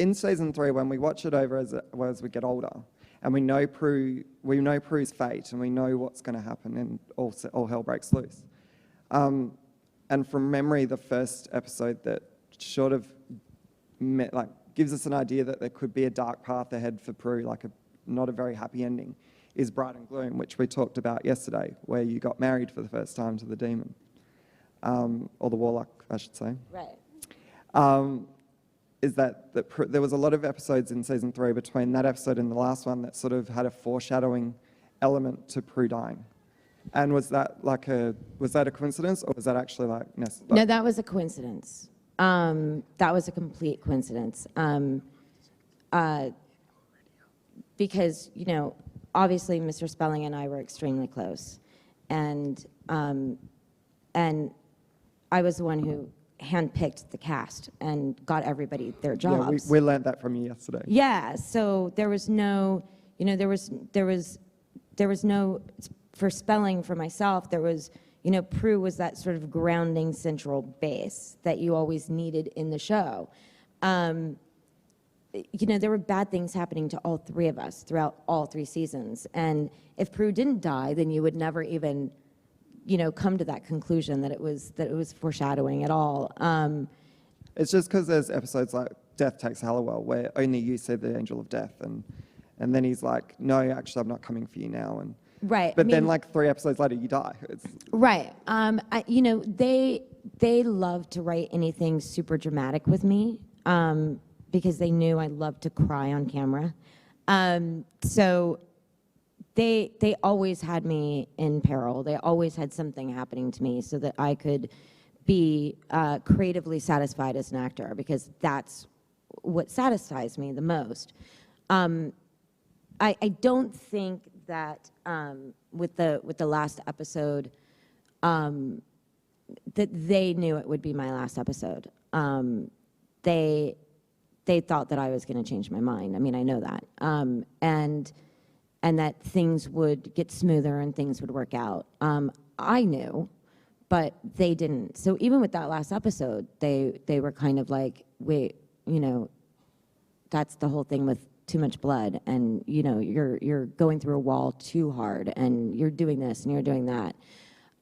in season 3, when we watch it over as we get older, and we know Prue's fate, and we know what's going to happen, and all hell breaks loose. And from memory, the first episode that sort of gives us an idea that there could be a dark path ahead for Prue, like not a very happy ending, is Bride and Gloom, which we talked about yesterday, where you got married for the first time to the demon, or the warlock, I should say. Right. Is that there was a lot of episodes in season 3 between that episode and the last one that sort of had a foreshadowing element to Prue dying. And was that a coincidence, or was that actually No, that was a coincidence. That was a complete coincidence. Because, obviously Mr. Spelling and I were extremely close. And I was the one who handpicked the cast and got everybody their jobs. Yeah, we learned that from you yesterday. Yeah, so there was no, there was no, for Spelling, for myself, there was, Prue was that sort of grounding central base that you always needed in the show. There were bad things happening to all 3 of us throughout all 3 seasons. And if Prue didn't die, then you would never even, come to that conclusion that it was foreshadowing at all. It's just because there's episodes like Death Takes Halliwell where only you see the angel of death, and then he's like, no, actually, I'm not coming for you now. And right. But then 3 episodes later, you die. Right. They love to write anything super dramatic with me. Because they knew I loved to cry on camera. So they always had me in peril. They always had something happening to me so that I could be creatively satisfied as an actor, because that's what satisfies me the most. I don't think that with the last episode that they knew it would be my last episode. They thought that I was going to change my mind. I mean, I know that. And that things would get smoother and things would work out. I knew, but they didn't. So even with that last episode, they were kind of like, wait, that's the whole thing with too much blood, and you're going through a wall too hard, and you're doing this and you're doing that.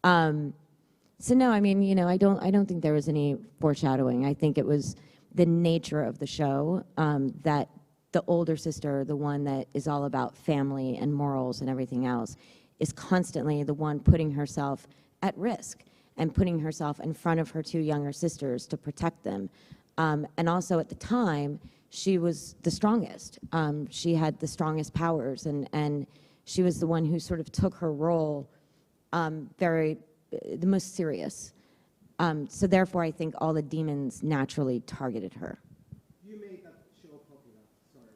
So no, I mean, I don't think there was any foreshadowing. I think it was the nature of the show, that the older sister, the one that is all about family and morals and everything else, is constantly the one putting herself at risk and putting herself in front of her 2 younger sisters to protect them. And also at the time, she was the strongest. She had the strongest powers, and she was the one who sort of took her role the most serious. So therefore, I think all the demons naturally targeted her. You made that show popular. Sorry.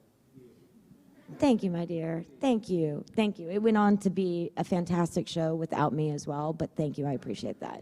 Thank you, my dear. Thank you. Thank you. It went on to be a fantastic show without me as well, but thank you. I appreciate that.